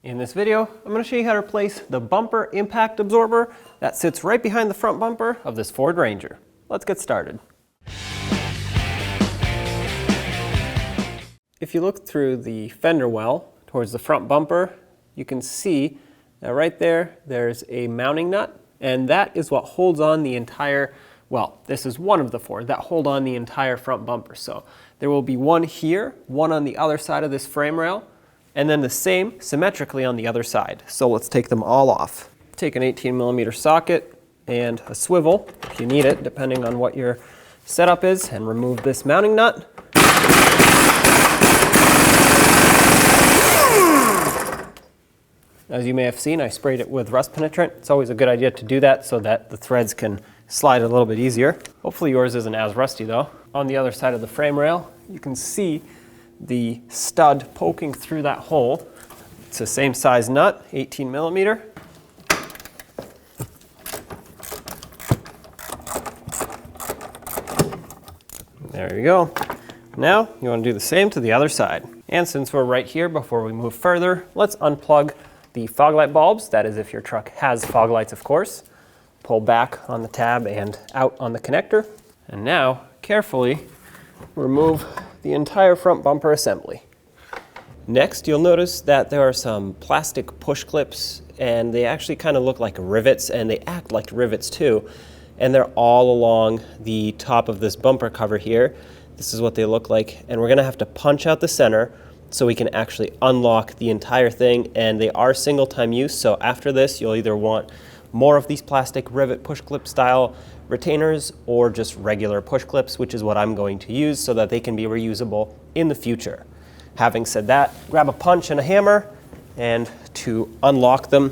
In this video, I'm going to show you how to replace the bumper impact absorber that sits right behind the front bumper of this Ford Ranger. Let's get started. If you look through the fender well towards the front bumper, you can see that right there, there's a mounting nut, and that is what holds on the entire, well, this is one of the four that hold on the entire front bumper. So there will be one here, one on the other side of this frame rail, and then the same symmetrically on the other side. So let's take them all off. Take an 18mm socket and a swivel, if you need it, depending on what your setup is, and remove this mounting nut. As you may have seen, I sprayed it with rust penetrant. It's always a good idea to do that so that the threads can slide a little bit easier. Hopefully yours isn't as rusty though. On the other side of the frame rail, you can see the stud poking through that hole. It's the same size nut, 18mm. There you go. Now you want to do the same to the other side. And since we're right here, before we move further, let's unplug the fog light bulbs. That is if your truck has fog lights, of course. Pull back on the tab and out on the connector. And now, carefully remove the entire front bumper assembly. Next, you'll notice that there are some plastic push clips, and they actually kind of look like rivets, and they act like rivets too. And they're all along the top of this bumper cover here. This is what they look like, and we're gonna have to punch out the center so we can actually unlock the entire thing, and they are single-time use, so after this you'll either want more of these plastic rivet push clip style retainers or just regular push clips, which is what I'm going to use so that they can be reusable in the future. Having said that, grab a punch and a hammer, and to unlock them,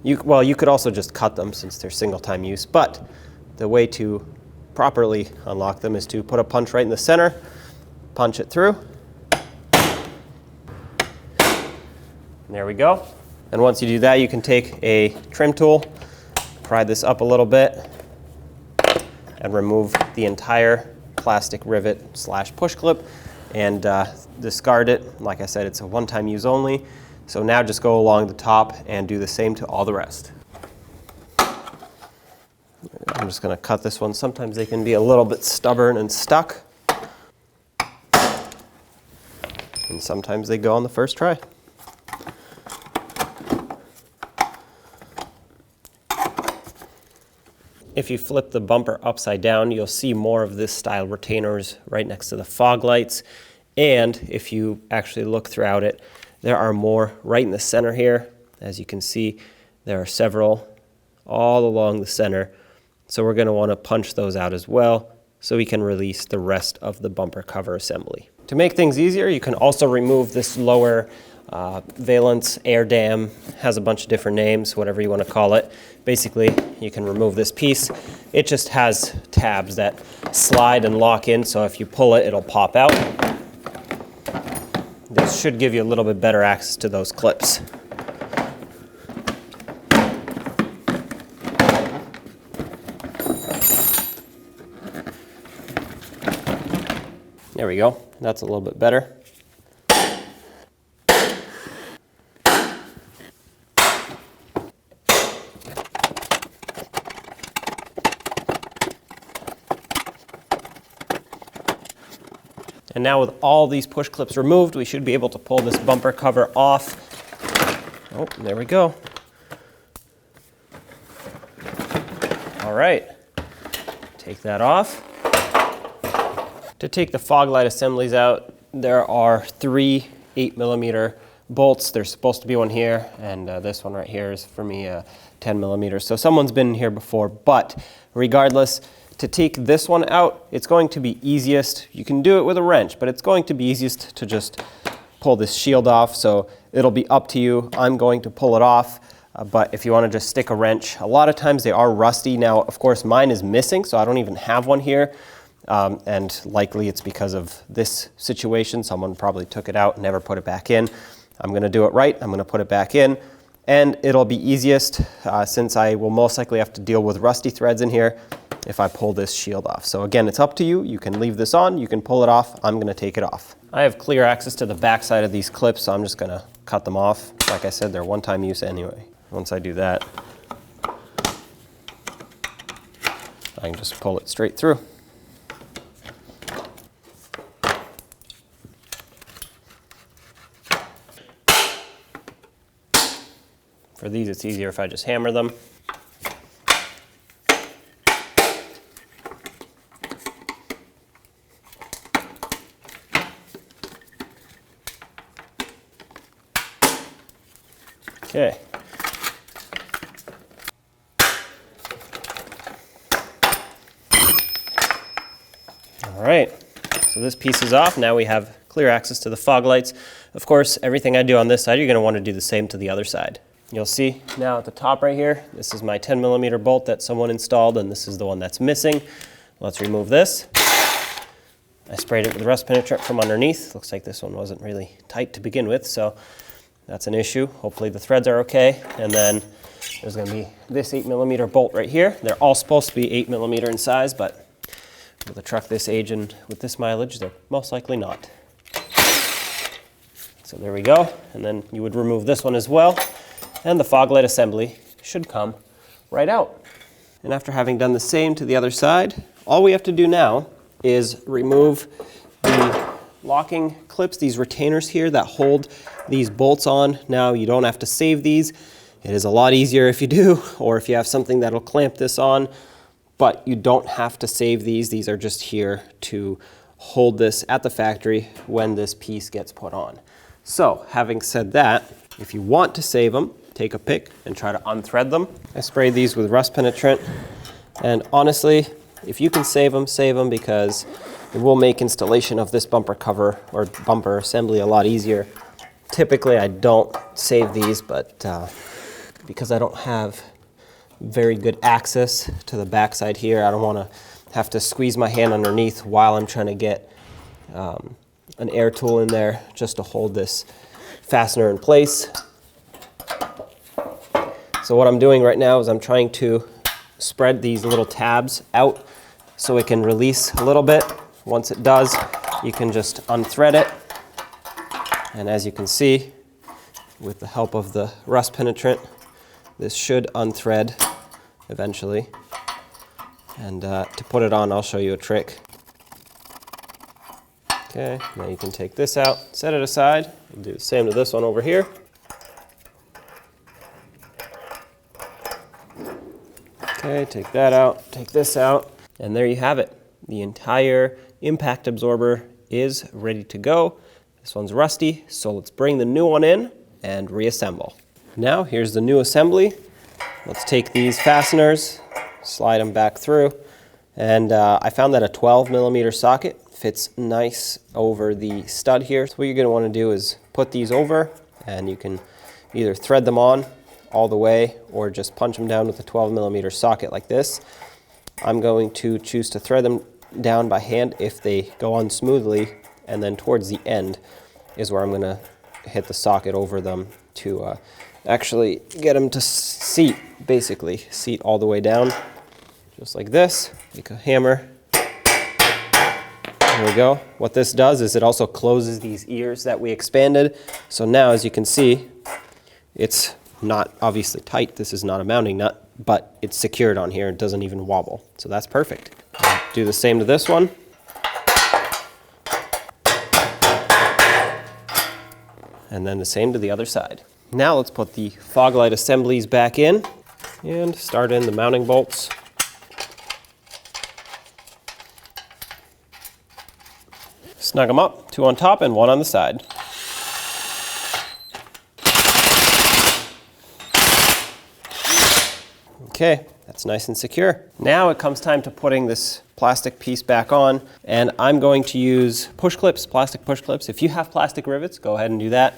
you could also just cut them since they're single-time use, but the way to properly unlock them is to put a punch right in the center, punch it through. There we go. And once you do that, you can take a trim tool, pry this up a little bit, and remove the entire plastic rivet slash push clip and discard it. Like I said, it's a one-time use only. So now just go along the top and do the same to all the rest. I'm just going to cut this one. Sometimes they can be a little bit stubborn and stuck. And sometimes they go on the first try. If you flip the bumper upside down, you'll see more of this style retainers right next to the fog lights. And if you actually look throughout it, there are more right in the center here. As you can see, there are several all along the center. So we're going to want to punch those out as well so we can release the rest of the bumper cover assembly. To make things easier, you can also remove this lower valence air dam. Has a bunch of different names, whatever you want to call it. Basically, you can remove this piece. It just has tabs that slide and lock in, so if you pull it, it'll pop out. This should give you a little bit better access to those clips. There we go. That's a little bit better. And now with all these push clips removed, we should be able to pull this bumper cover off. Oh, there we go. All right, take that off. To take the fog light assemblies out, there are 3 8mm bolts. There's supposed to be one here, and this one right here is for me 10mm. So someone's been in here before, but regardless, to take this one out, it's going to be easiest. You can do it with a wrench, but it's going to be easiest to just pull this shield off. So it'll be up to you. I'm going to pull it off, but if you want to just stick a wrench, a lot of times they are rusty. Now, of course, mine is missing, so I don't even have one here. And likely it's because of this situation. Someone probably took it out and never put it back in. I'm going to do it right. I'm going to put it back in, and it'll be easiest since I will most likely have to deal with rusty threads in here if I pull this shield off. So again, it's up to you. You can leave this on, you can pull it off. I'm going to take it off. I have clear access to the back side of these clips, so I'm just going to cut them off. Like I said, they're one-time use anyway. Once I do that, I can just pull it straight through. For these, it's easier if I just hammer them. Okay. All right, so this piece is off. Now we have clear access to the fog lights. Of course, everything I do on this side, you're going to want to do the same to the other side. You'll see now at the top right here, this is my 10mm bolt that someone installed, and this is the one that's missing. Let's remove this. I sprayed it with rust penetrant from underneath. Looks like this one wasn't really tight to begin with, so that's an issue. Hopefully the threads are okay. And then there's going to be this 8mm bolt right here. They're all supposed to be 8mm in size, but with a truck this age and with this mileage, they're most likely not. So there we go. And then you would remove this one as well. And the fog light assembly should come right out. And after having done the same to the other side, all we have to do now is remove the locking clips, these retainers here that hold these bolts on. Now you don't have to save these. It is a lot easier if you do, or if you have something that'll clamp this on, but you don't have to save these. These are just here to hold this at the factory when this piece gets put on. So having said that, if you want to save them, take a pick and try to unthread them. I sprayed these with rust penetrant, and honestly, if you can save them because it will make installation of this bumper cover or bumper assembly a lot easier. Typically I don't save these, but because I don't have very good access to the backside here, I don't want to have to squeeze my hand underneath while I'm trying to get an air tool in there just to hold this fastener in place. So what I'm doing right now is I'm trying to spread these little tabs out so it can release a little bit. Once it does, you can just unthread it. And as you can see, with the help of the rust penetrant, this should unthread eventually. And to put it on, I'll show you a trick. Okay, now you can take this out, set it aside, and do the same to this one over here. Okay, take that out, take this out, and there you have it. The entire impact absorber is ready to go. This one's rusty, so let's bring the new one in and reassemble. Now, here's the new assembly. Let's take these fasteners, slide them back through, and I found that a 12mm socket fits nice over the stud here. So what you're going to want to do is put these over, and you can either thread them on all the way or just punch them down with a 12mm socket like this. I'm going to choose to thread them down by hand if they go on smoothly, and then towards the end is where I'm going to hit the socket over them to actually get them to seat, basically seat all the way down, just like this. Take a hammer. There we go. What this does is it also closes these ears that we expanded. So now, as you can see, it's not obviously tight. This is not a mounting nut, but it's secured on here. It doesn't even wobble. So that's perfect. I'll do the same to this one. And then the same to the other side. Now let's put the fog light assemblies back in and start in the mounting bolts. Snug them up, 2 on top and 1 on the side. Okay, that's nice and secure. Now it comes time to putting this plastic piece back on, and I'm going to use push clips, plastic push clips. If you have plastic rivets, go ahead and do that.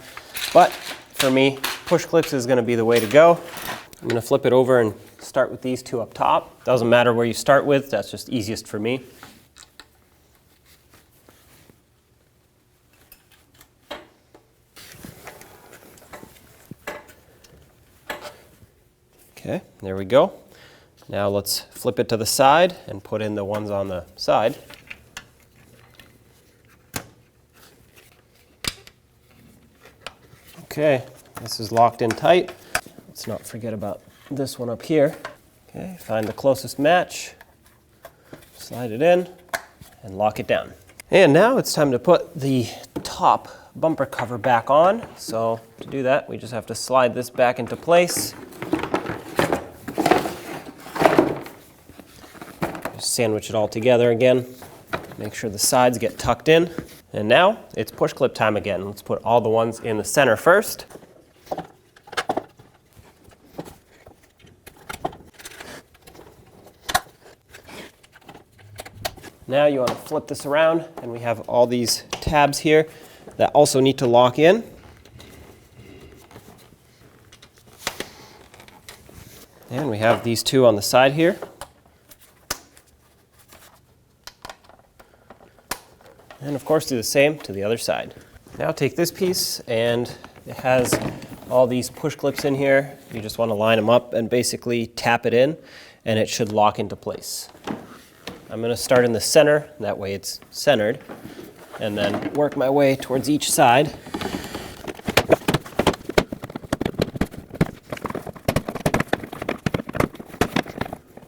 But for me, push clips is going to be the way to go. I'm going to flip it over and start with these 2 up top. Doesn't matter where you start with, that's just easiest for me. Okay, there we go. Now let's flip it to the side and put in the ones on the side. Okay, this is locked in tight. Let's not forget about this one up here. Okay, find the closest match, slide it in, and lock it down. And now it's time to put the top bumper cover back on. So to do that, we just have to slide this back into place. Just sandwich it all together again. Make sure the sides get tucked in. And now it's push clip time again. Let's put all the ones in the center first. Now you want to flip this around, and we have all these tabs here that also need to lock in. And we have these two on the side here. And of course do the same to the other side. Now take this piece, and it has all these push clips in here. You just want to line them up and basically tap it in, and it should lock into place. I'm going to start in the center, that way it's centered, and then work my way towards each side.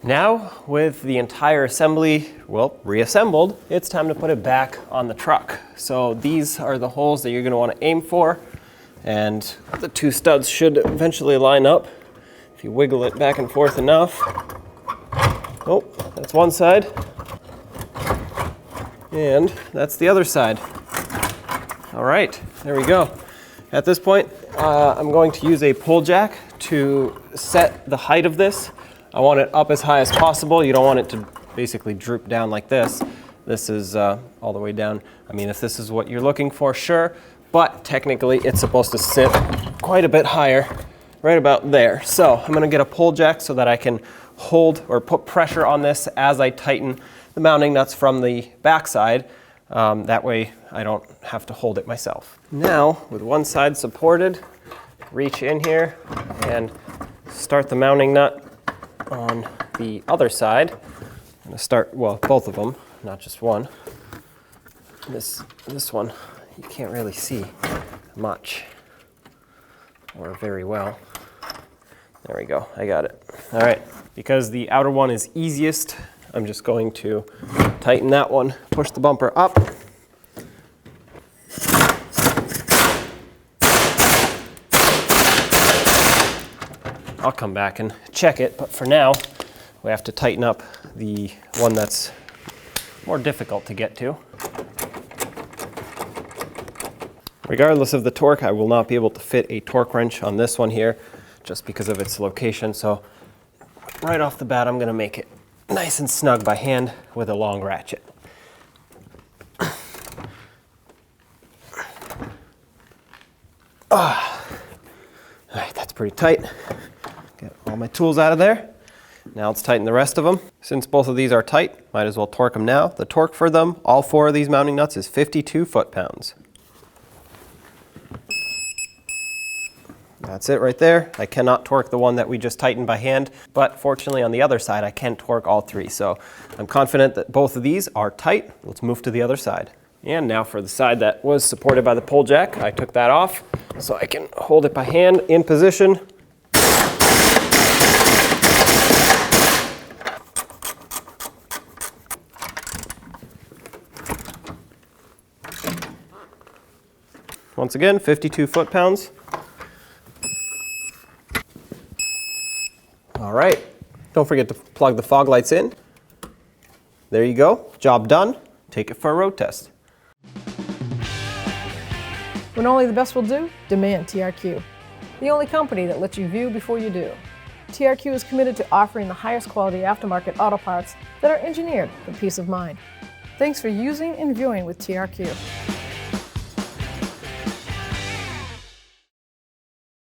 Now, with the entire assembly, well, reassembled, it's time to put it back on the truck. So these are the holes that you're going to want to aim for, and the two studs should eventually line up if you wiggle it back and forth enough. Oh, that's one side. And that's the other side. All right, there we go. At this point, I'm going to use a pull jack to set the height of this. I want it up as high as possible. You don't want it to basically droop down like this. This is all the way down. I mean, if this is what you're looking for, sure, but technically it's supposed to sit quite a bit higher, right about there. So I'm gonna get a pull jack so that I can hold or put pressure on this as I tighten the mounting nuts from the backside. That way I don't have to hold it myself. Now, with one side supported, reach in here and start the mounting nut on the other side. I'm gonna start, well, both of them, not just one. This one, you can't really see much or very well. There we go, I got it. All right, because the outer one is easiest, I'm just going to tighten that one, push the bumper up. I'll come back and check it, but for now, we have to tighten up the one that's more difficult to get to. Regardless of the torque, I will not be able to fit a torque wrench on this one here just because of its location. So right off the bat, I'm gonna make it nice and snug by hand with a long ratchet. All right, that's pretty tight. Get all my tools out of there. Now let's tighten the rest of them. Since both of these are tight, might as well torque them now. The torque for them, all four of these mounting nuts, is 52 foot-pounds. That's it right there. I cannot torque the one that we just tightened by hand, but fortunately on the other side I can torque all three. So I'm confident that both of these are tight. Let's move to the other side. And now for the side that was supported by the pull jack, I took that off so I can hold it by hand in position. Once again, 52 foot-pounds. All right, don't forget to plug the fog lights in. There you go, job done. Take it for a road test. When only the best will do, demand TRQ. The only company that lets you view before you do. TRQ is committed to offering the highest quality aftermarket auto parts that are engineered for peace of mind. Thanks for using and viewing with TRQ.